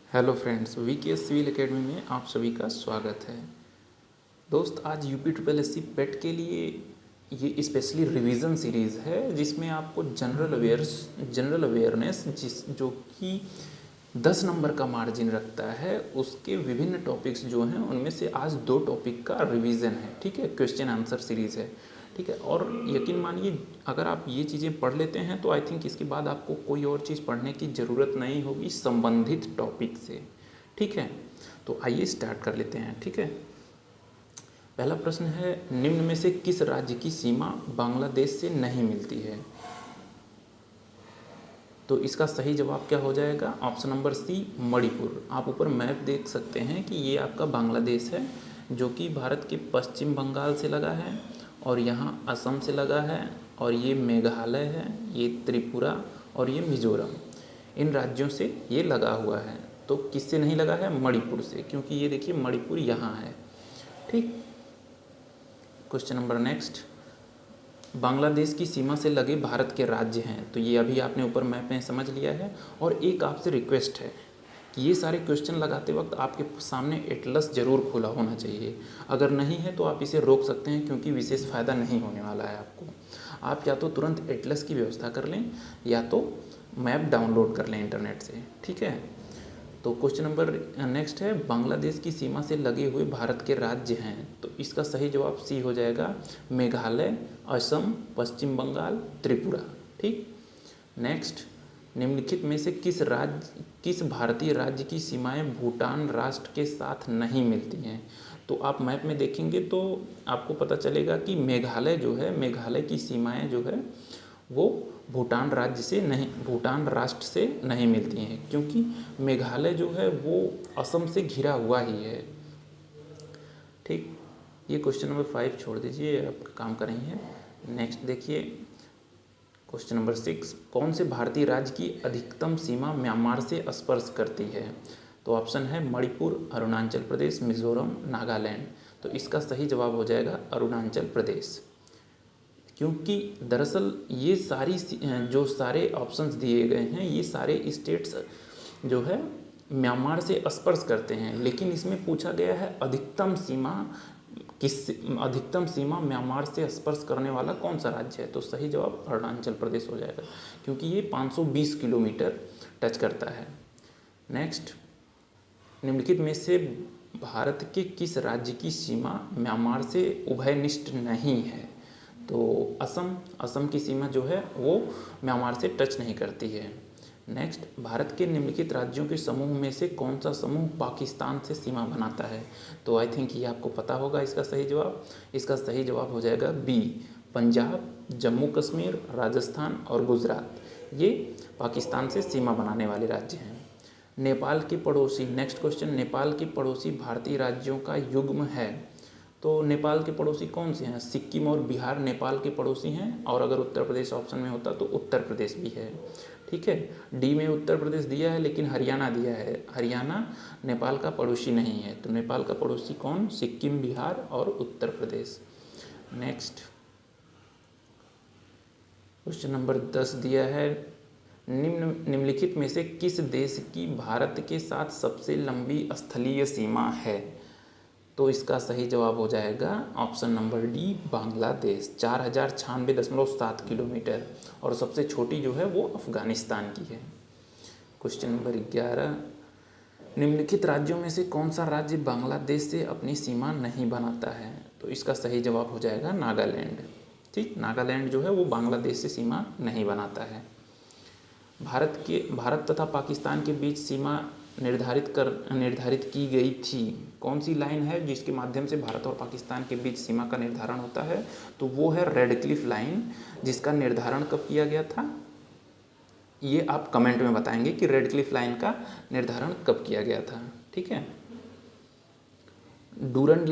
Hello friends, VKS civil academy में आप सभी का स्वागत है। दोस्त, आज UP triple S C PET के लिए ये स्पेशली रिवीजन सीरीज़ है जिसमें आपको जनरल अवेयरनेस जो कि 10 नंबर का मार्जिन रखता है, उसके विभिन्न टॉपिक्स जो हैं उनमें से आज 2 टॉपिक का रिवीजन है। ठीक है, क्वेश्चन आंसर सीरीज़ है। ठीक है, और यकीन मानिए अगर आप ये चीज़ें पढ़ लेते हैं तो आई थिंक इसके बाद आपको कोई और चीज़ पढ़ने की ज़रूरत नहीं होगी संबंधित टॉपिक से। ठीक है, तो आइए स्टार्ट कर लेते हैं। ठीक है, पहला प्रश्न है, निम्न में से किस राज्य की सीमा बांग्लादेश से नहीं मिलती है? तो इसका सही जवाब क्या हो जाएगा? Option number C, Manipur. आप ऊपर मैप देख सकते हैं कि ये आपका बांग्लादेश है जो कि भारत के पश्चिम बंगाल से लगा है, और यहाँ असम से लगा है, और ये मेघालय है, ये त्रिपुरा और ये मिजोरम। इन राज्यों से ये लगा हुआ है। तो किससे नहीं लगा है? मणिपुर से, क्योंकि ये देखिए मणिपुर यहाँ है। ठीक, क्वेश्चन नंबर नेक्स्ट, बांग्लादेश की सीमा से लगे भारत के राज्य हैं। तो ये अभी आपने ऊपर मैप में समझ लिया है। और एक आपसे रिक्वेस्ट है कि ये सारे क्वेश्चन लगाते वक्त आपके सामने एटलस ज़रूर खुला होना चाहिए। अगर नहीं है तो आप इसे रोक सकते हैं, क्योंकि विशेष फ़ायदा नहीं होने वाला है आपको। आप या तो तुरंत एटलस की व्यवस्था कर लें या तो मैप डाउनलोड कर लें इंटरनेट से। ठीक है, तो क्वेश्चन नंबर नेक्स्ट है, बांग्लादेश की सीमा से लगे हुए भारत के राज्य हैं। तो इसका सही जवाब सी हो जाएगा, मेघालय, असम, पश्चिम बंगाल, त्रिपुरा। ठीक, नेक्स्ट, निम्नलिखित में से किस भारतीय राज्य की सीमाएं भूटान राष्ट्र के साथ नहीं मिलती हैं? तो आप मैप में देखेंगे तो आपको पता चलेगा कि मेघालय जो है, मेघालय की सीमाएं जो है वो भूटान राष्ट्र से नहीं मिलती हैं, क्योंकि मेघालय जो है वो असम से घिरा हुआ ही है। ठीक, ये क्वेश्चन नंबर 5 छोड़ दीजिए, आप काम करेंगे। नेक्स्ट देखिए, क्वेश्चन नंबर 6, कौन से भारतीय राज्य की अधिकतम सीमा म्यांमार से स्पर्श करती है? तो ऑप्शन है मणिपुर, अरुणाचल प्रदेश, मिजोरम, नागालैंड। तो इसका सही जवाब हो जाएगा अरुणाचल प्रदेश, क्योंकि दरअसल ये जो सारे ऑप्शंस दिए गए हैं ये सारे स्टेट्स जो है म्यांमार से स्पर्श करते हैं, लेकिन इसमें पूछा गया है अधिकतम सीमा म्यांमार से स्पर्श करने वाला कौन सा राज्य है? तो सही जवाब अरुणाचल प्रदेश हो जाएगा, क्योंकि ये 520 किलोमीटर टच करता है। नेक्स्ट, निम्नलिखित में से भारत के किस राज्य की सीमा म्यांमार से उभयनिष्ठ नहीं है? तो असम की सीमा जो है वो म्यांमार से टच नहीं करती है। नेक्स्ट, भारत के निम्नलिखित राज्यों के समूह में से कौन सा समूह पाकिस्तान से सीमा बनाता है? तो आई थिंक ये आपको पता होगा इसका सही जवाब। इसका सही जवाब हो जाएगा बी, पंजाब, जम्मू कश्मीर, राजस्थान और गुजरात। ये पाकिस्तान से सीमा बनाने वाले राज्य हैं। नेपाल के पड़ोसी, नेक्स्ट क्वेश्चन, नेपाल के पड़ोसी भारतीय राज्यों का युग्म है। तो नेपाल के पड़ोसी कौन से हैं? सिक्किम और बिहार नेपाल के पड़ोसी हैं, और अगर उत्तर प्रदेश ऑप्शन में होता तो उत्तर प्रदेश भी है। ठीक है, डी में उत्तर प्रदेश दिया है लेकिन हरियाणा दिया है। हरियाणा नेपाल का पड़ोसी नहीं है। तो नेपाल का पड़ोसी कौन? सिक्किम, बिहार और Uttar Pradesh. Next, question number 10 दिया है, निम्नलिखित में से किस देश की भारत के साथ सबसे लंबी स्थलीय सीमा है? तो इसका सही जवाब हो जाएगा option number D, Bangladesh, 4096.7 kilometre, और सबसे छोटी जो है वो अफगानिस्तान की है। क्वेश्चन नंबर 11, निम्नलिखित राज्यों में से कौन सा राज्य बांग्लादेश से अपनी सीमा नहीं बनाता है? तो इसका सही जवाब हो जाएगा नागालैंड। ठीक, नागालैंड जो है वो बांग्लादेश से सीमा नहीं बनाता है। भारत तथा पाकिस्तान के बीच सीमा निर्धारित की गई थी। कौन सी लाइन है जिसके माध्यम से भारत और पाकिस्तान के बीच सीमा का निर्धारण होता है? तो वो है रेड क्लिफ लाइन, जिसका निर्धारण कब किया गया था? ये आप कमेंट में बताएंगे कि रेड क्लिफ लाइन का निर्धारण कब किया गया था। ठीक है, डूरंड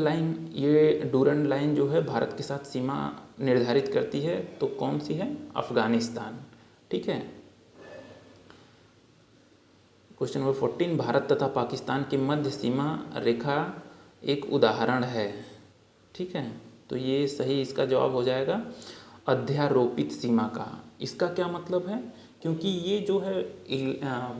लाइन जो है भारत के साथ सीमा निर्धारित करती है, तो कौन सी है? अफगानिस्तान। ठीक है, क्वेश्चन नंबर 14, भारत तथा पाकिस्तान के मध्य सीमा रेखा एक उदाहरण है। ठीक है, तो ये सही इसका जवाब हो जाएगा अध्यारोपित सीमा का। इसका क्या मतलब है क्योंकि ये जो है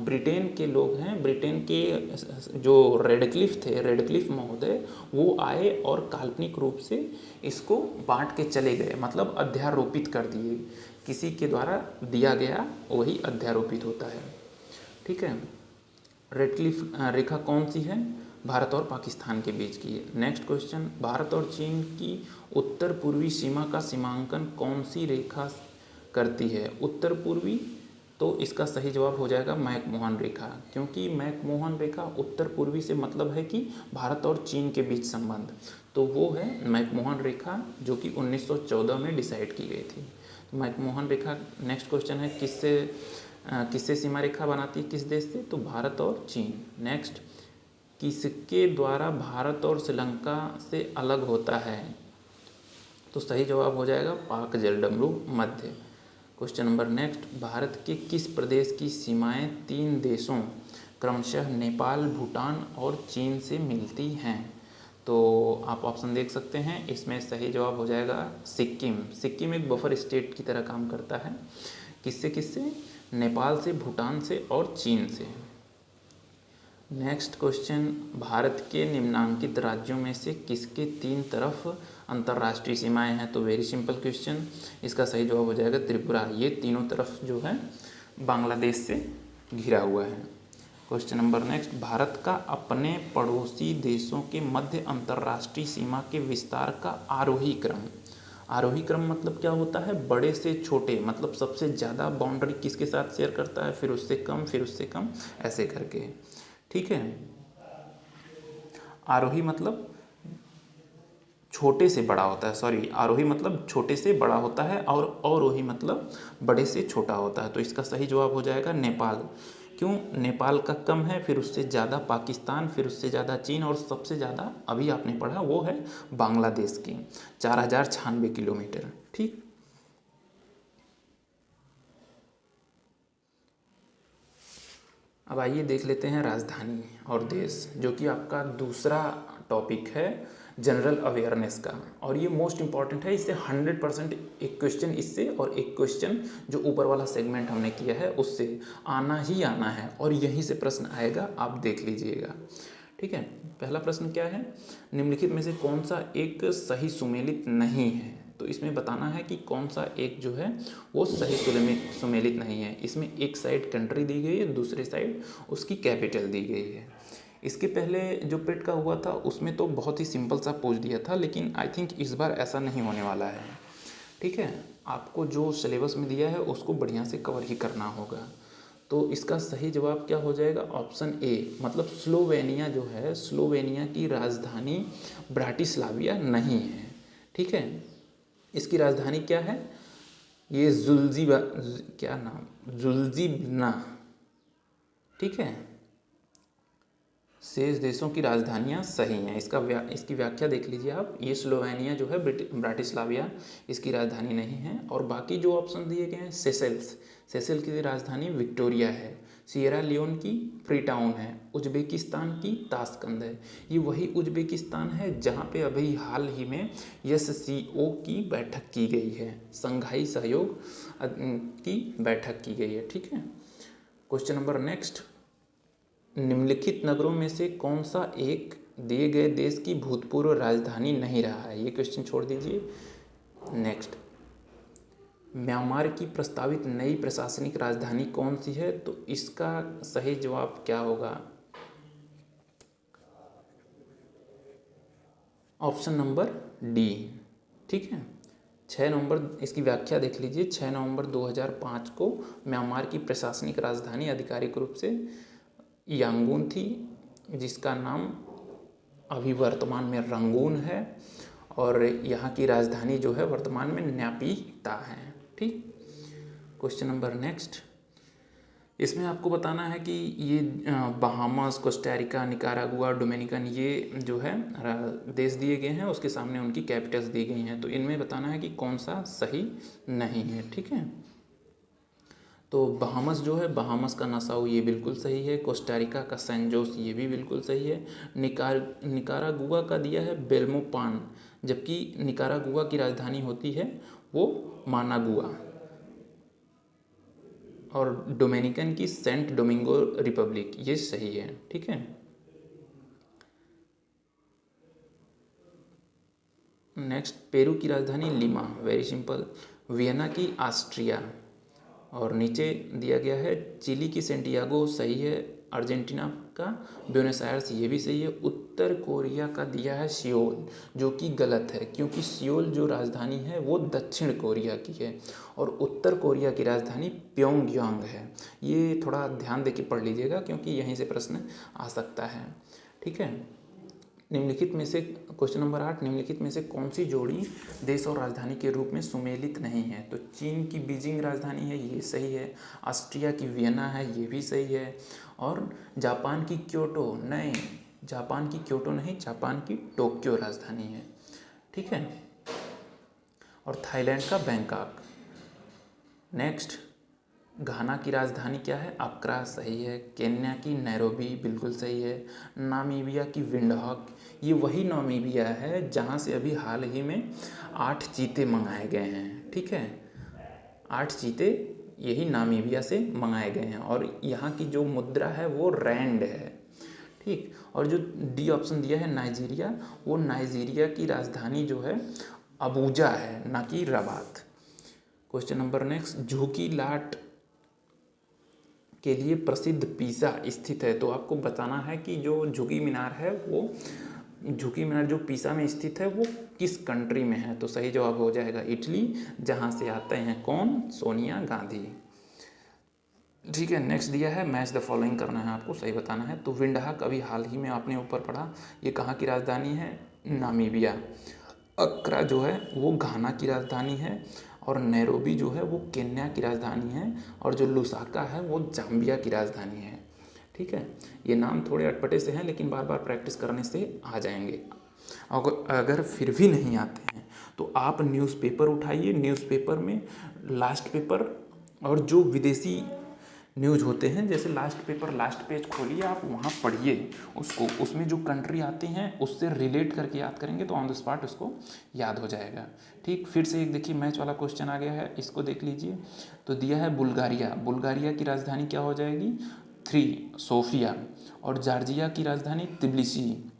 ब्रिटेन के लोग हैं, ब्रिटेन के जो रेडक्लिफ महोदय, वो आए और काल्पनिक रूप से इसको बांट के चले गए, मतलब अध्यारोपित कर दिए, किसी के द्वारा दिया गया वही अध्यारोपित होता है। ठीक है, रेडक्लिफ रेखा कौन सी है? भारत और पाकिस्तान के बीच की है। नेक्स्ट क्वेश्चन, भारत और चीन की उत्तर पूर्वी सीमा का सीमांकन कौन सी रेखा करती है? उत्तर पूर्वी, तो इसका सही जवाब हो जाएगा मैकमोहन रेखा, क्योंकि मैकमोहन रेखा उत्तर पूर्वी से मतलब है कि भारत और चीन के बीच संबंध, तो वो है मैकमोहन रेखा, जो कि 1914 में डिसाइड की गई थी। तो मैकमोहन रेखा, नेक्स्ट क्वेश्चन है किससे सीमा रेखा बनाती है, किस देश से? तो भारत और चीन। नेक्स्ट, किसके द्वारा भारत और श्रीलंका से अलग होता है? तो सही जवाब हो जाएगा पाक जलडमरू मध्य। क्वेश्चन नंबर नेक्स्ट, भारत के किस प्रदेश की सीमाएं 3 देशों क्रमशः नेपाल, भूटान और चीन से मिलती हैं? तो आप ऑप्शन देख सकते हैं, इसमें सही जवाब हो जाएगा सिक्किम। सिक्किम एक बफर स्टेट की तरह काम करता है। किससे किससे? नेपाल से, भूटान से और चीन से। नेक्स्ट क्वेश्चन, भारत के निम्नांकित राज्यों में से किसके 3 तरफ अंतर्राष्ट्रीय सीमाएं हैं? तो वेरी सिंपल क्वेश्चन, इसका सही जवाब हो जाएगा त्रिपुरा। ये तीनों तरफ जो है बांग्लादेश से घिरा हुआ है। क्वेश्चन नंबर नेक्स्ट, भारत का अपने पड़ोसी देशों के मध्य अंतर्राष्ट्रीय सीमा के विस्तार का आरोही क्रम मतलब क्या होता है? बड़े से छोटे, मतलब सबसे ज़्यादा बाउंड्री किसके साथ शेयर करता है, फिर उससे कम, फिर उससे कम, ऐसे करके। ठीक है, आरोही मतलब छोटे से बड़ा होता है, सॉरी, आरोही मतलब छोटे से बड़ा होता है और अवरोही मतलब बड़े से छोटा होता है। तो इसका सही जवाब हो जाएगा नेपाल। क्यों? नेपाल का कम है, फिर उससे ज़्यादा पाकिस्तान, फिर उससे ज़्यादा चीन और सबसे ज़्यादा अभी आपने पढ़ा वो है बांग्लादेश की, 4096 किलोमीटर। ठीक, अब आइए देख लेते हैं राजधानी और देश, जो कि आपका दूसरा टॉपिक है जनरल अवेयरनेस का, और ये मोस्ट इंपॉर्टेंट है। इससे 100% एक क्वेश्चन इससे और एक क्वेश्चन जो ऊपर वाला सेगमेंट हमने किया है उससे आना ही आना है, और यहीं से प्रश्न आएगा, आप देख लीजिएगा। ठीक है, पहला प्रश्न क्या है? निम्नलिखित में से कौन सा एक सही सुमेलित नहीं है? तो इसमें बताना है कि कौन सा एक जो है वो सही सुमेलित नहीं है। इसमें एक साइड कंट्री दी गई है, दूसरी साइड उसकी कैपिटल दी गई है। इसके पहले जो पेट का हुआ था उसमें तो बहुत ही सिंपल सा पूछ दिया था, लेकिन आई थिंक इस बार ऐसा नहीं होने वाला है। ठीक है, आपको जो सिलेबस में दिया है उसको बढ़िया से कवर ही करना होगा। तो इसका सही जवाब क्या हो जाएगा? ऑप्शन ए, मतलब स्लोवेनिया जो है, स्लोवेनिया की राजधानी ब्राटिस्लाविया नहीं है। ठीक है, इसकी राजधानी क्या है? ये जुल्जीबना। ठीक है, शेष देशों की राजधानियाँ सही हैं। इसकी व्याख्या देख लीजिए आप। ये स्लोवेनिया जो है ब्राटिस्लाविया, इसकी राजधानी नहीं है। और बाकी जो ऑप्शन दिए गए हैं, सेशेल की राजधानी विक्टोरिया है, सिएरा लियोन की फ्रीटाउन है, उज्बेकिस्तान की ताशकंद है। ये वही उज्बेकिस्तान है जहाँ पे अभी हाल ही में SCO की बैठक की गई है, संघाई सहयोग की बैठक की गई है। ठीक है, क्वेश्चन नंबर नेक्स्ट, निम्नलिखित नगरों में से कौन सा एक दिए गए देश की भूतपूर्व राजधानी नहीं रहा है? ये क्वेश्चन छोड़ दीजिए। नेक्स्ट, म्यांमार की प्रस्तावित नई प्रशासनिक राजधानी कौन सी है? तो इसका सही जवाब क्या होगा? Option number D. ठीक है, 6 नवंबर, इसकी व्याख्या देख लीजिए। 6 नवंबर 2005 को म्यांमार की प्रशासनिक राजधानी आधिकारिक रूप से यांगून थी, जिसका नाम अभी वर्तमान में रंगून है, और यहाँ की राजधानी जो है वर्तमान में न्यापीता है। ठीक, क्वेश्चन नंबर नेक्स्ट, इसमें आपको बताना है कि ये बहामास, कोस्टारिका, निकारागुआ, डोमिनिकन, ये जो है देश दिए गए हैं, उसके सामने उनकी कैपिटल्स दी गई हैं। तो इनमें बताना है कि कौन सा सही नहीं है। ठीक है, तो बहामस जो है, बहामस का नासाउ, ये बिल्कुल सही है। कोस्टारिका का सैन जोस, ये भी बिल्कुल सही है। निकारागुआ का दिया है बेल्मोपान, जबकि निकारागुआ की राजधानी होती है वो मानागुआ। और डोमिनिकन की सेंट डोमिंगो रिपब्लिक, ये सही है। ठीक है, नेक्स्ट पेरू की राजधानी लिमा, वेरी सिंपल। वियना की ऑस्ट्रिया, और नीचे दिया गया है चिली की सेंटियागो, सही है। अर्जेंटीना का ब्यूनस आयर्स, ये भी सही है। उत्तर कोरिया का दिया है सियोल, जो कि गलत है, क्योंकि सियोल जो राजधानी है वो दक्षिण कोरिया की है और उत्तर कोरिया की राजधानी प्योंगयांग है। ये थोड़ा ध्यान दे के पढ़ लीजिएगा, क्योंकि यहीं से प्रश्न आ सकता है। ठीक है, निम्नलिखित में से क्वेश्चन नंबर 8, निम्नलिखित में से कौन सी जोड़ी देश और राजधानी के रूप में सुमेलित नहीं है? तो चीन की बीजिंग राजधानी है, ये सही है। ऑस्ट्रिया की वियना है, ये भी सही है। और जापान की क्योटो, नहीं, जापान की क्योटो नहीं, जापान की टोक्यो राजधानी है। ठीक है, और थाईलैंड का बैंकॉक। नेक्स्ट, घाना की राजधानी क्या है? अक्रा, सही है। केन्या की नैरोबी, बिल्कुल सही है। नामीबिया की विंडहॉक, ये वही नामीबिया है जहाँ से अभी हाल ही में 8 चीते मंगाए गए हैं। ठीक है, 8 चीते यही नामीबिया से मंगाए गए हैं, और यहाँ की जो मुद्रा है वो रैंड है। ठीक, और जो डी ऑप्शन दिया है नाइजीरिया, वो नाइजीरिया की राजधानी जो है अबूजा है, ना कि रबात। क्वेश्चन नंबर नेक्स्ट, झुकी लाट के लिए प्रसिद्ध पीसा स्थित है। तो आपको बताना है कि जो झुकी मीनार है, वो झुकी मीनार जो पीसा में स्थित है वो किस कंट्री में है? तो सही जवाब हो जाएगा इटली, जहाँ से आते हैं कौन? सोनिया गांधी। ठीक है, नेक्स्ट दिया है मैच द फॉलोइंग करना है आपको, सही बताना है। तो विंडहॉक अभी हाल ही में आपने ऊपर पढ़ा, ये कहाँ की राजधानी है? नामीबिया। अक्रा जो है वो घाना की राजधानी है, और नैरोबी जो है वो केन्या की राजधानी है, और जो लुसाका है वो जाम्बिया की राजधानी है। ठीक है, ये नाम थोड़े अटपटे से हैं, लेकिन बार बार प्रैक्टिस करने से आ जाएंगे। अगर फिर भी नहीं आते हैं तो आप न्यूज़पेपर उठाइए, न्यूज़पेपर में लास्ट पेपर और जो विदेशी न्यूज़ होते हैं, जैसे लास्ट पेपर लास्ट पेज खोलिए, आप वहाँ पढ़िए उसको, उसमें जो कंट्री आती हैं उससे रिलेट करके याद करेंगे तो ऑन द स्पॉट उसको याद हो जाएगा। ठीक, फिर से एक देखिए मैच वाला क्वेश्चन आ गया है, इसको देख लीजिए। तो दिया है बुल्गारिया, बुल्गारिया की राजधानी क्या हो जाएगी? 3 सोफिया, और जॉर्जिया की राजधानी तिब्लिसी,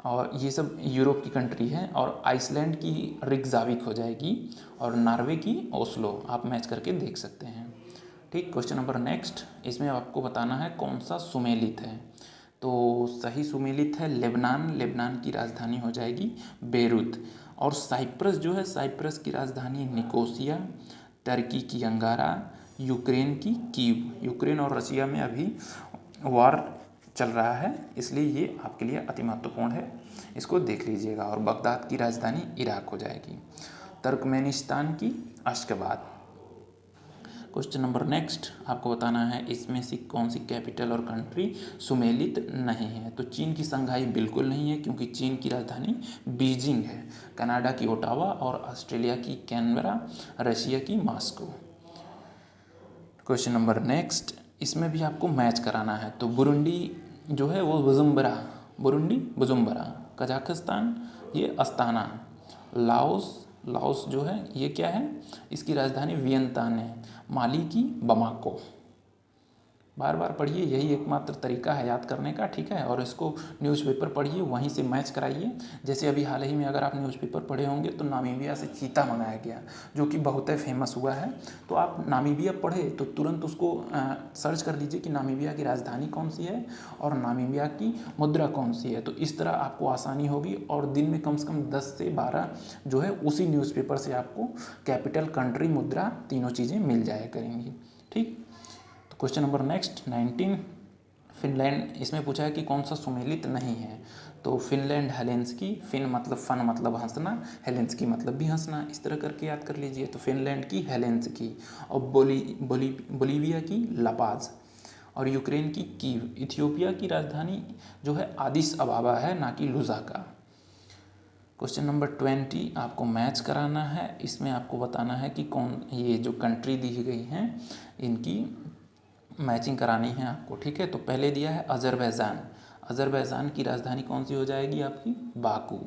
और ये सब यूरोप की कंट्री है। और आइसलैंड की रिकजाविक हो जाएगी, और नॉर्वे की ओस्लो। आप मैच करके देख सकते हैं। ठीक, क्वेश्चन नंबर नेक्स्ट, इसमें आपको बताना है कौन सा सुमेलित है। तो सही सुमेलित है लेबनान, लेबनान की राजधानी हो जाएगी बेरूत। और साइप्रस जो है, साइप्रस की राजधानी निकोसिया। टर्की की अंगारा, यूक्रेन की कीव। यूक्रेन और रशिया में अभी वॉर चल रहा है, इसलिए ये आपके लिए अति महत्वपूर्ण है, इसको देख लीजिएगा। और बगदाद की राजधानी इराक हो जाएगी। तुर्कमेनिस्तान की अश्कबाद। क्वेश्चन नंबर नेक्स्ट, आपको बताना है इसमें से कौन सी कैपिटल और कंट्री सुमेलित नहीं है। तो चीन की संघाई बिल्कुल नहीं है, क्योंकि चीन की राजधानी बीजिंग है। कनाडा की ओटावा, और ऑस्ट्रेलिया की कैनबरा, रशिया की मॉस्को। क्वेश्चन नंबर नेक्स्ट, इसमें भी आपको मैच कराना है। तो बुरुंडी जो है वो बुजुम्बरा, बुरुंडी बुजुम्बरा। कजाकिस्तान ये अस्ताना। लाओस, लाओस जो है ये क्या है? इसकी राजधानी वियंतान है। माली की बमाको। बार बार पढ़िए, यही एकमात्र तरीका है याद करने का। ठीक है, और इसको न्यूज़पेपर पढ़िए, वहीं से मैच कराइए। जैसे अभी हाल ही में अगर आप न्यूज़पेपर पढ़े होंगे तो नामीबिया से चीता मंगाया गया, जो कि बहुत ही फेमस हुआ है। तो आप नामीबिया पढ़े तो तुरंत उसको सर्च कर लीजिए कि नामीबिया की राजधानी कौन सी है और नामीबिया की मुद्रा कौन सी है। तो इस तरह आपको आसानी होगी, और दिन में कम से कम 10 से 12 जो है उसी न्यूज़पेपर से आपको कैपिटल, कंट्री, मुद्रा, तीनों चीज़ें मिल जाया करेंगी। ठीक, क्वेश्चन नंबर नेक्स्ट 19, फिनलैंड, इसमें पूछा है कि कौन सा सुमेलित नहीं है। तो फिनलैंड हेलेंस्की, फिन मतलब फन मतलब हंसना, हेलेंस्की मतलब भी हंसना, इस तरह करके याद कर लीजिए। तो फिनलैंड की हेलेंस्की, और बोलीविया की लापाज, और यूक्रेन की कीव। इथियोपिया की राजधानी जो है आदिस अबाबा है, ना कि लुजाका। क्वेश्चन नंबर 20, आपको मैच कराना है। इसमें आपको बताना है कि कौन, ये जो कंट्री दी गई हैं इनकी मैचिंग करानी है आपको। ठीक है, तो पहले दिया है अजरबैजान, अजरबैजान की राजधानी कौन सी हो जाएगी आपकी? बाकू।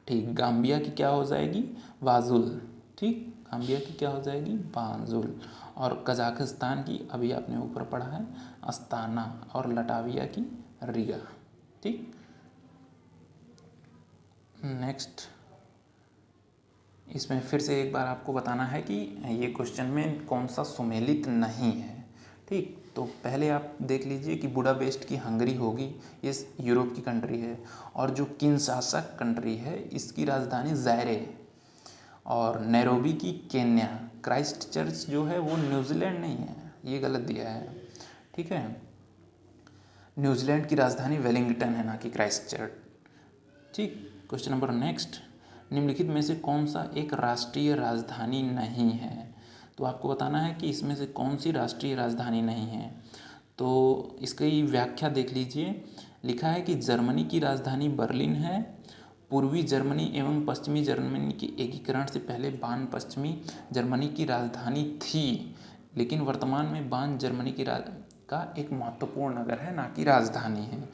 ठीक, गाम्बिया की क्या हो जाएगी? बाजुल। ठीक, गाम्बिया की क्या हो जाएगी? बाजुल। और कजाकिस्तान की अभी आपने ऊपर पढ़ा है अस्ताना, और लटाविया की रिगा। ठीक, नेक्स्ट इसमें फिर से एक बार आपको बताना है कि ये क्वेश्चन में कौन सा सुमेलित नहीं है। ठीक, तो पहले आप देख लीजिए कि बुडापेस्ट की हंगरी होगी, ये यूरोप की कंट्री है, और जो किंशासा कंट्री है इसकी राजधानी ज़ायरे है, और नैरोबी की केन्या, क्राइस्ट चर्च जो है वो न्यूजीलैंड नहीं है, ये गलत दिया है। ठीक है, न्यूजीलैंड की राजधानी वेलिंगटन है, ना कि क्राइस्ट चर्च। ठीक, क्वेश्चन नंबर नेक्स्ट, निम्नलिखित में से कौन सा एक राष्ट्रीय राजधानी नहीं है। तो आपको बताना है कि इसमें से कौन सी राष्ट्रीय राजधानी नहीं है। तो इसकी व्याख्या देख लीजिए, लिखा है कि जर्मनी की राजधानी बर्लिन है। पूर्वी जर्मनी एवं पश्चिमी जर्मनी के एकीकरण से पहले बार्न पश्चिमी जर्मनी की राजधानी थी, लेकिन वर्तमान में बार्न जर्मनी का एक महत्वपूर्ण नगर है, ना कि राजधानी है।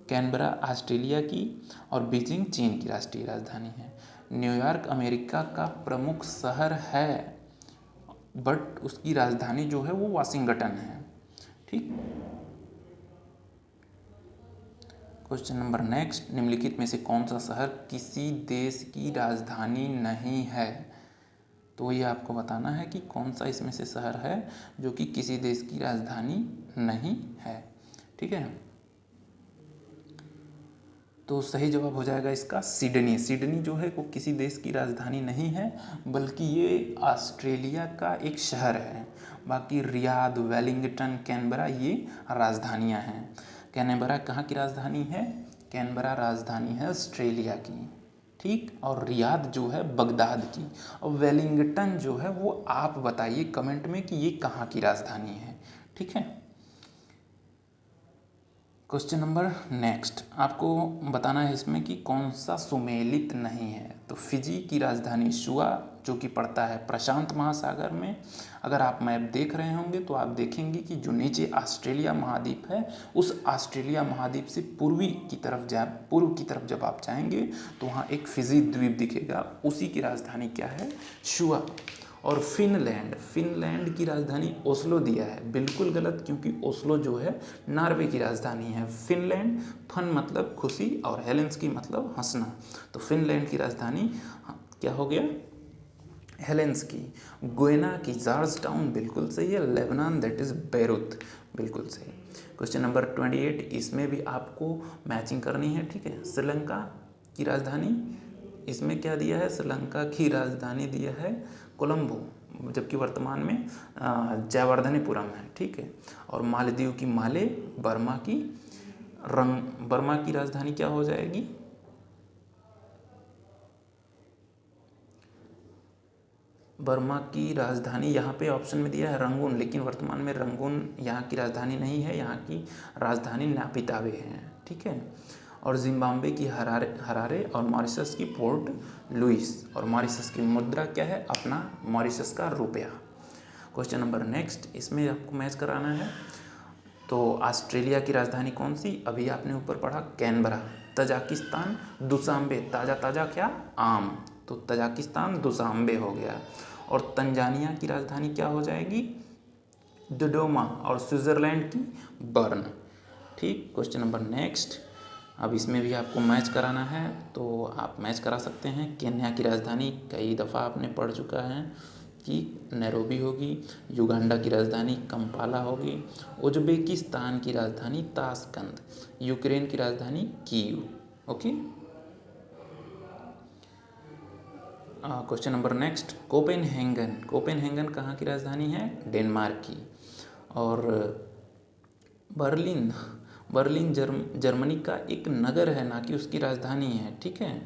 कैनबरा ऑस्ट्रेलिया की और बीजिंग चीन की राष्ट्रीय राजधानी है। न्यूयॉर्क अमेरिका का प्रमुख शहर है, बट उसकी राजधानी जो है वो वाशिंगटन है। ठीक, क्वेश्चन नंबर नेक्स्ट, निम्नलिखित में से कौन सा शहर किसी देश की राजधानी नहीं है। तो ये आपको बताना है कि कौन सा इसमें से शहर है जो कि किसी देश की राजधानी नहीं है। ठीक है, तो सही जवाब हो जाएगा इसका सिडनी। सिडनी जो है वो किसी देश की राजधानी नहीं है, बल्कि ये ऑस्ट्रेलिया का एक शहर है। बाकी रियाद, वेलिंगटन, कैनबरा ये राजधानियां हैं। कैनबरा कहाँ की राजधानी है? कैनबरा राजधानी है ऑस्ट्रेलिया की। ठीक, और रियाद जो है बगदाद की, और वेलिंगटन जो है वो आप बताइए कमेंट में कि ये कहाँ की राजधानी है। ठीक है, क्वेश्चन नंबर नेक्स्ट, आपको बताना है इसमें कि कौन सा सुमेलित नहीं है। तो फिजी की राजधानी शुआ जो कि पड़ता है प्रशांत महासागर में। अगर आप मैप देख रहे होंगे तो आप देखेंगे कि जो नीचे ऑस्ट्रेलिया महाद्वीप है, उस ऑस्ट्रेलिया महाद्वीप से पूर्व की तरफ जब आप जाएंगे तो वहाँ एक फिजी द्वीप दिखेगा, उसी की राजधानी क्या है? शुआ। और फिनलैंड की राजधानी ओस्लो दिया है, बिल्कुल गलत, क्योंकि ओस्लो जो है नॉर्वे की राजधानी है। फिनलैंड, फन मतलब खुशी और हेलेंस्की मतलब हंसना, तो फिनलैंड की राजधानी क्या हो गया? हेलेंस्की। गुएना की जॉर्ज टाउन बिल्कुल सही है। लेबनान दैट इज़ बैरूत, बिल्कुल सही। क्वेश्चन नंबर 28, इसमें भी आपको मैचिंग करनी है। ठीक है, श्रीलंका की राजधानी, इसमें क्या दिया है? श्रीलंका की राजधानी दिया है कोलंबो, जबकि वर्तमान में जयवर्धनेपुरम है। ठीक है, और मालदीव की माले, बर्मा की राजधानी क्या हो जाएगी? बर्मा की राजधानी यहाँ पे ऑप्शन में दिया है रंगून, लेकिन वर्तमान में रंगून यहाँ की राजधानी नहीं है, यहाँ की राजधानी नापितावे है। ठीक है, और जिम्बाब्वे की हरारे, और मॉरिशस की पोर्ट लुइस, और मॉरिशस की मुद्रा क्या है? अपना मॉरिशस का रुपया। क्वेश्चन नंबर नेक्स्ट, इसमें आपको मैच कराना है। तो ऑस्ट्रेलिया की राजधानी कौन सी? अभी आपने ऊपर पढ़ा कैनबरा। तजाकिस्तान दुशांबे, ताज़ा ताज़ा क्या? आम, तो तजाकिस्तान दुशांबे हो गया। और तंजानिया की राजधानी क्या हो जाएगी? डोडोमा, और स्विट्ज़रलैंड की बर्न। ठीक, क्वेश्चन नंबर नेक्स्ट, अब इसमें भी आपको मैच कराना है, तो आप मैच करा सकते हैं। केन्या की राजधानी कई दफ़ा आपने पढ़ चुका है कि नैरोबी होगी। युगांडा की राजधानी कंपाला होगी। उज्बेकिस्तान की राजधानी ताशकंद। यूक्रेन की राजधानी Kyiv. Okay, question number next, Copenhagen कहाँ की राजधानी है? डेनमार्क की। और बर्लिन जर्मनी का एक नगर है, ना कि उसकी राजधानी है। ठीक है,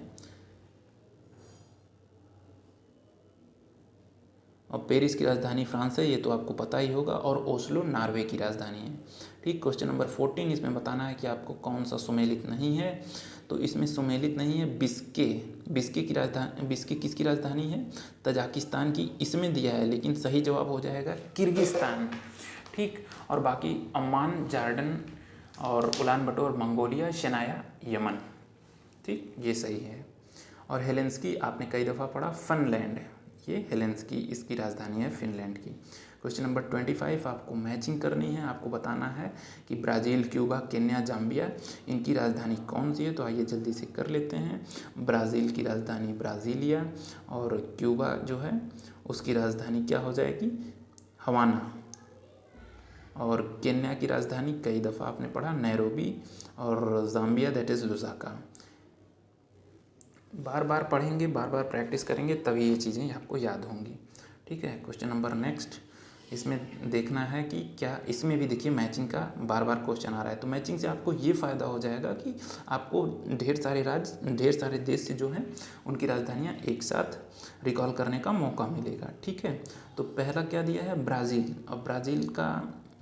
और पेरिस की राजधानी फ्रांस है, ये तो आपको पता ही होगा। और ओस्लो नॉर्वे की राजधानी है। ठीक, क्वेश्चन नंबर 14, इसमें बताना है कि आपको कौन सा सुमेलित नहीं है। तो इसमें सुमेलित नहीं है बिस्के किसकी राजधानी है? तजाकिस्तान की, इसमें दिया है, लेकिन सही जवाब हो जाएगा किर्गिस्तान। ठीक, और बाकी अम्मान जॉर्डन, और उलान बटोर मंगोलिया, शनाया यमन। ठीक, ये सही है। और हेलेंस्की आपने कई दफ़ा पढ़ा, फिनलैंड, ये हेलेंस्की इसकी राजधानी है फिनलैंड की। क्वेश्चन नंबर 25 आपको मैचिंग करनी है, आपको बताना है कि ब्राज़ील, क्यूबा, केन्या, जाम्बिया इनकी राजधानी कौन सी है। तो आइए जल्दी से कर लेते हैं। ब्राज़ील की राजधानी ब्राज़ीलिया, और क्यूबा जो है उसकी राजधानी क्या हो जाएगी, हवाना, और केन्या की राजधानी कई दफ़ा आपने पढ़ा नैरोबी, और जाम्बिया दैट इज़ लुसाका। बार बार पढ़ेंगे, बार बार प्रैक्टिस करेंगे, तभी ये चीज़ें आपको याद होंगी। ठीक है, क्वेश्चन नंबर नेक्स्ट, इसमें देखना है कि क्या, इसमें भी देखिए मैचिंग का बार बार क्वेश्चन आ रहा है। तो मैचिंग से आपको ये फ़ायदा हो जाएगा कि आपको ढेर सारे देश से जो हैं उनकी राजधानियाँ एक साथ रिकॉल करने का मौका मिलेगा। ठीक है, तो पहला क्या दिया है, ब्राज़ील। अब ब्राज़ील का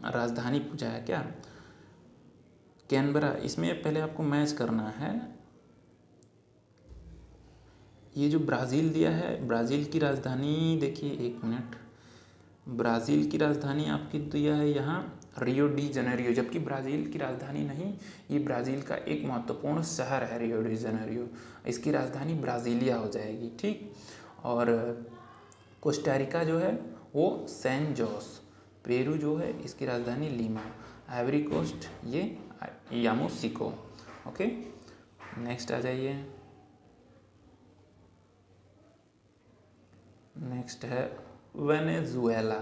राजधानी पूछा है क्या, कैनबरा। इसमें पहले आपको मैच करना है। ये जो ब्राज़ील दिया है, ब्राज़ील की राजधानी देखिए, एक मिनट, ब्राज़ील की राजधानी आपकी दिया है यहाँ रियो डी जनेरियो, जबकि ब्राज़ील की राजधानी नहीं, ये ब्राज़ील का एक महत्वपूर्ण शहर है रियो डी जनेरियो, इसकी राजधानी ब्राज़ीलिया हो जाएगी। ठीक, और कोस्टारिका जो है वो सैन जोस, पेरू जो है इसकी राजधानी लीमा, आइवरी कोस्ट ये यामोसिको। ओके, नेक्स्ट आ जाइए। नेक्स्ट है वेनेजुएला।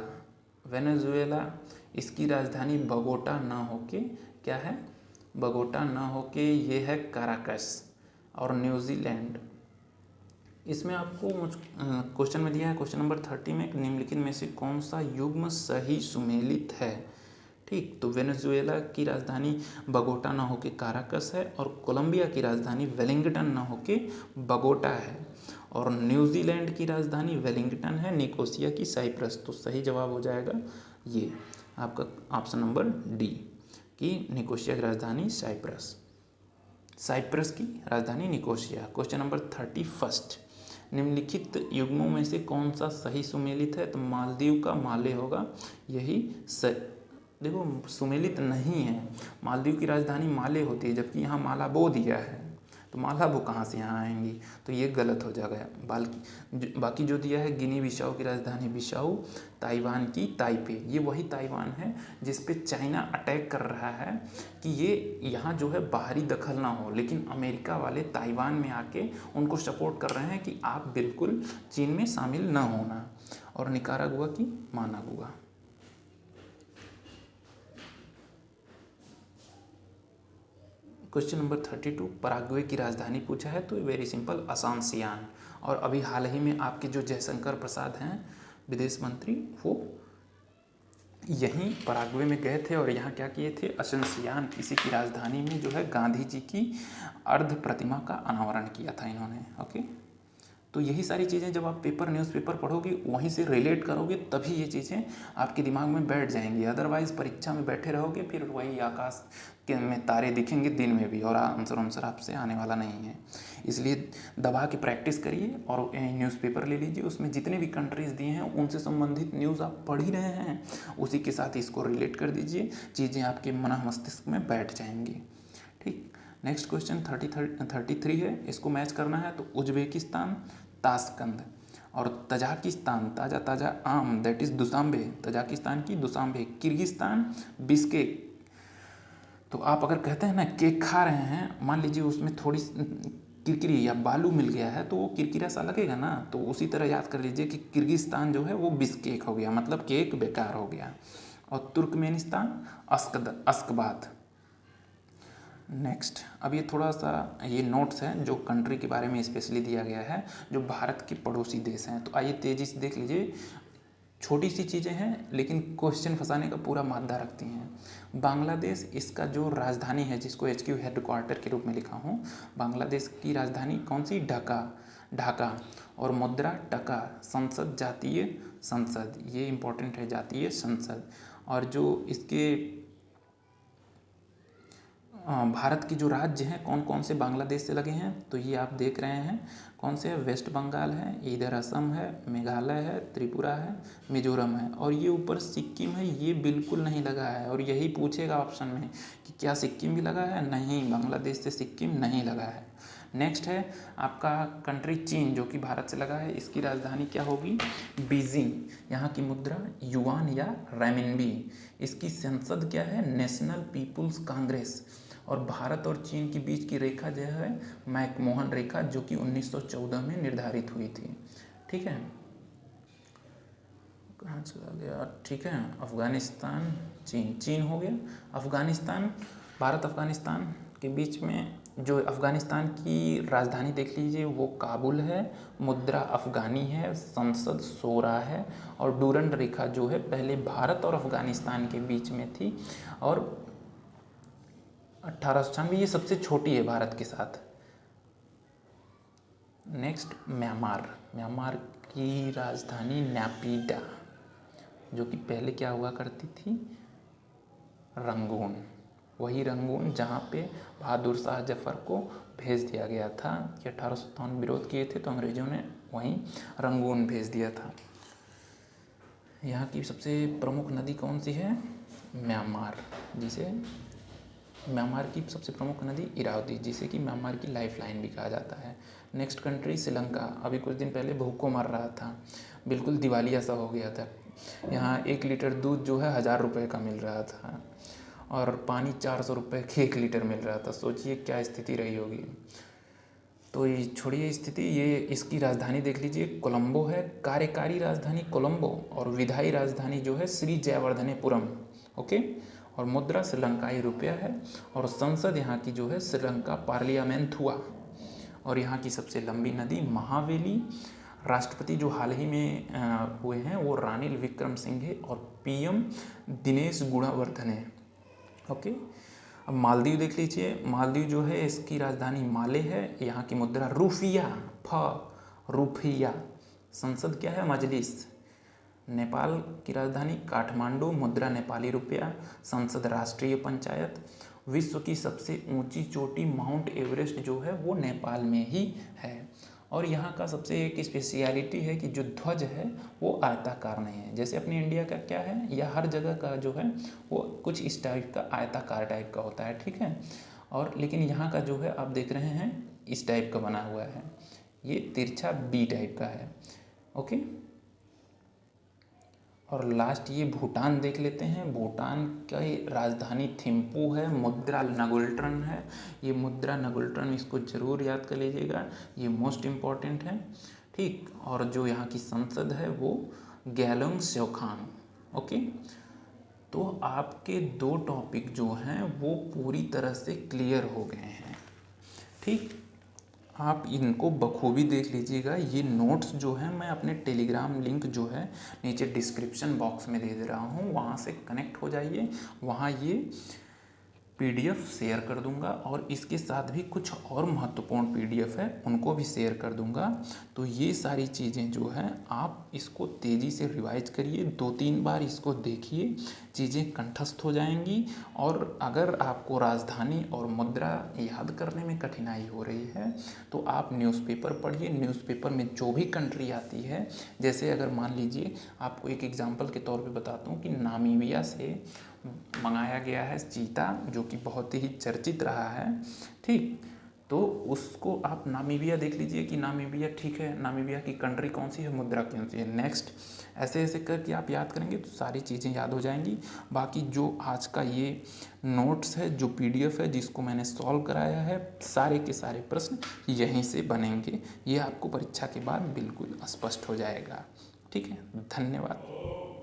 वेनेजुएला, इसकी राजधानी बगोटा ना होके क्या है, बगोटा ना होके ये है काराकस। और न्यूजीलैंड, इसमें आपको क्वेश्चन में दिया है, क्वेश्चन नंबर 30 में, निम्नलिखित में से कौन सा युग्म सही सुमेलित है। ठीक, तो वेनेजुएला की राजधानी बगोटा ना होके काराकस है, और कोलंबिया की राजधानी वेलिंगटन ना होके बगोटा है, और न्यूजीलैंड की राजधानी वेलिंगटन है, निकोसिया की साइप्रस। तो सही जवाब हो जाएगा ये आपका ऑप्शन नंबर डी, कि निकोसिया की राजधानी साइप्रस, साइप्रस की राजधानी निकोसिया। क्वेश्चन नंबर 31, निम्नलिखित युग्मों में से कौन सा सही सुमेलित है। तो मालदीव का माले होगा, यही देखो सुमेलित नहीं है, मालदीव की राजधानी माले होती है, जबकि यहाँ मालाबो दिया है, तो मालाबो कहाँ से यहाँ आएंगी, तो ये गलत हो जाएगा। बाकी जो दिया है, गिनी बिसाऊ की राजधानी बिसाऊ, ताइवान की ताइपे, ये वही ताइवान है जिस पे चाइना अटैक कर रहा है कि ये यहाँ जो है बाहरी दखल ना हो, लेकिन अमेरिका वाले ताइवान में आके उनको सपोर्ट कर रहे हैं कि आप बिल्कुल चीन में शामिल ना होना। और निकारागुआ की मानागुआ। क्वेश्चन नंबर 32, पराग्वे की राजधानी पूछा है, तो वेरी सिंपल, असांसियान। और अभी हाल ही में आपके जो जयशंकर प्रसाद हैं विदेश मंत्री, वो यहीं पराग्वे में गए थे और यहाँ क्या किए थे, असांसियान, इसी की राजधानी में जो है गांधी जी की अर्ध प्रतिमा का अनावरण किया था इन्होंने। ओके, तो यही सारी चीज़ें जब आप न्यूज़पेपर पढ़ोगे, वहीं से रिलेट करोगे, तभी ये चीज़ें आपके दिमाग में बैठ जाएंगी। अदरवाइज़ परीक्षा में बैठे रहोगे, फिर वही आकाश के में तारे दिखेंगे दिन में भी, और आंसर आपसे आने वाला नहीं है। इसलिए दबा के प्रैक्टिस करिए, और न्यूज़पेपर ले लीजिए, उसमें जितने भी कंट्रीज़ दिए हैं उनसे संबंधित न्यूज़ आप पढ़ ही रहे हैं, उसी के साथ इसको रिलेट कर दीजिए, चीज़ें आपके मन मस्तिष्क में बैठ जाएंगी। ठीक, नेक्स्ट क्वेश्चन 33 है, इसको मैच करना है। तो उज्बेकिस्तान ताशकंद, और तजाकिस्तान ताज़ा आम दैट इज़ दुशांबे, तजाकिस्तान की दुशांबे, किर्गिस्तान बिस्केक। तो आप अगर कहते हैं ना केक खा रहे हैं, मान लीजिए उसमें थोड़ी किरकिरी या बालू मिल गया है, तो वो किरकिरा सा लगेगा ना, तो उसी तरह याद कर लीजिए कि किर्गिस्तान जो है वो बिस्केक हो गया, मतलब केक बेकार हो गया। और तुर्कमेनिस्तान अश्कबात। नेक्स्ट, अब ये थोड़ा सा ये नोट्स हैं जो कंट्री के बारे में स्पेशली दिया गया है, जो भारत के पड़ोसी देश हैं। तो आइए तेज़ी से देख लीजिए, छोटी सी चीज़ें हैं लेकिन क्वेश्चन फंसाने का पूरा मादा रखती हैं। बांग्लादेश, इसका जो राजधानी है, जिसको HQ हेडक्वार्टर के रूप में लिखा हूँ, बांग्लादेश की राजधानी कौन सी, ढाका, और मुद्रा टका, संसद जातीय संसद, ये इंपॉर्टेंट है, जातीय संसद। और जो इसके भारत की जो राज्य हैं कौन कौन से बांग्लादेश से लगे हैं, तो ये आप देख रहे हैं कौन से है, वेस्ट बंगाल है, इधर असम है, मेघालय है, त्रिपुरा है, मिजोरम है, और ये ऊपर सिक्किम है, ये बिल्कुल नहीं लगा है। और यही पूछेगा ऑप्शन में कि क्या सिक्किम भी लगा है, नहीं, बांग्लादेश से सिक्किम नहीं लगा है। नेक्स्ट है आपका कंट्री चीन, जो कि भारत से लगा है। इसकी राजधानी क्या होगी? बीजिंग। यहाँ की मुद्रा युआन या रेमिनबी। इसकी संसद क्या है? National People's Congress. और भारत और चीन के बीच की रेखा जो है मैकमोहन रेखा, जो कि 1914 में निर्धारित हुई थी। ठीक है, कहाँ चला गया? ठीक है, अफ़गानिस्तान चीन, चीन हो गया। अफ़गानिस्तान, भारत अफ़गानिस्तान के बीच में जो अफ़गानिस्तान की राजधानी देख लीजिए वो काबुल है, मुद्रा अफ़गानी है, संसद शोरा है। और डूरंड रेखा जो है पहले भारत और अफ़गानिस्तान के बीच में थी और 1896, ये सबसे छोटी है भारत के साथ। नेक्स्ट म्यांमार, म्यांमार की राजधानी नैपीडा, जो कि पहले क्या हुआ करती थी? रंगून। वही रंगून जहाँ पे बहादुर शाह जफर को भेज दिया गया था कि 1857 विरोध किए थे तो अंग्रेज़ों ने वहीं रंगून भेज दिया था। यहाँ की सबसे प्रमुख नदी कौन सी है? म्यांमार, जिसे म्यांमार की सबसे प्रमुख नदी इरावती, जिसे कि म्यांमार की लाइफलाइन भी कहा जाता है। Next country Sri Lanka. अभी कुछ दिन पहले भूखों मर रहा था, बिल्कुल दिवालिया सा हो गया था। यहाँ 1 लीटर दूध जो है 1000 रुपये का मिल रहा था और पानी 400 रुपये के 1 लीटर मिल रहा था। सोचिए क्या स्थिति रही होगी। तो ये छोड़िए स्थिति, ये इसकी राजधानी देख लीजिए कोलंबो है। कार्यकारी राजधानी कोलंबो और विधायी राजधानी जो है श्री जयवर्धनेपुरम। ओके, और मुद्रा श्रीलंकाई रुपया है और संसद यहाँ की जो है श्रीलंका पार्लियामेंट हुआ। और यहाँ की सबसे लंबी नदी महावेली। राष्ट्रपति जो हाल ही में हुए हैं वो रानिल विक्रम सिंघे और पीएम दिनेश गुणवर्धन है। ओके, अब मालदीव देख लीजिए। मालदीव जो है इसकी राजधानी माले है, यहाँ की मुद्रा रूफिया, रूफिया। संसद क्या है? मजलिस। नेपाल की राजधानी काठमांडू, मुद्रा नेपाली रुपया, संसद राष्ट्रीय पंचायत। विश्व की सबसे ऊंची चोटी माउंट एवरेस्ट जो है वो नेपाल में ही है। और यहाँ का सबसे एक स्पेशलिटी है कि जो ध्वज है वो आयताकार नहीं है, जैसे अपने इंडिया का क्या है, या हर जगह का जो है वो कुछ इस टाइप का आयताकार टाइप का होता है। ठीक है, और लेकिन यहाँ का जो है आप देख रहे हैं इस टाइप का बना हुआ है, ये तिरछा बी टाइप का है। ओके, और लास्ट ये भूटान देख लेते हैं। भूटान की राजधानी थिम्पू है, मुद्रा नगुल्ट्रन है। ये मुद्रा नगुल्ट्रन, इसको ज़रूर याद कर लीजिएगा, ये मोस्ट इम्पॉर्टेंट है। ठीक, और जो यहाँ की संसद है वो गैलोंग स्योखांग। ओके, तो आपके 2 टॉपिक जो हैं वो पूरी तरह से क्लियर हो गए हैं। ठीक, आप इनको बखूबी देख लीजिएगा। ये नोट्स जो हैं मैं अपने टेलीग्राम लिंक जो है नीचे डिस्क्रिप्शन बॉक्स में दे रहा हूँ, वहाँ से कनेक्ट हो जाइए। वहाँ ये पीडीएफ शेयर कर दूंगा और इसके साथ भी कुछ और महत्वपूर्ण पीडीएफ है उनको भी शेयर कर दूंगा। तो ये सारी चीज़ें जो हैं आप इसको तेज़ी से रिवाइज करिए, 2-3 बार इसको देखिए, चीज़ें कंठस्थ हो जाएंगी। और अगर आपको राजधानी और मुद्रा याद करने में कठिनाई हो रही है तो आप न्यूज़पेपर पढ़िए। न्यूज़पेपर में जो भी कंट्री आती है, जैसे अगर मान लीजिए आपको एक एग्जांपल के तौर पे बताता हूँ कि नामीबिया से मंगाया गया है चीता, जो कि बहुत ही चर्चित रहा है। ठीक, तो उसको आप नामीबिया देख लीजिए कि नामीबिया, ठीक है, नामीबिया की कंट्री कौन सी है, मुद्रा कौन सी है। नेक्स्ट ऐसे ऐसे करके आप याद करेंगे तो सारी चीज़ें याद हो जाएंगी। बाकी जो आज का ये नोट्स है, जो पीडीएफ है जिसको मैंने सॉल्व कराया है, सारे के सारे प्रश्न यहीं से बनेंगे। ये आपको परीक्षा के बाद बिल्कुल स्पष्ट हो जाएगा। ठीक है, धन्यवाद।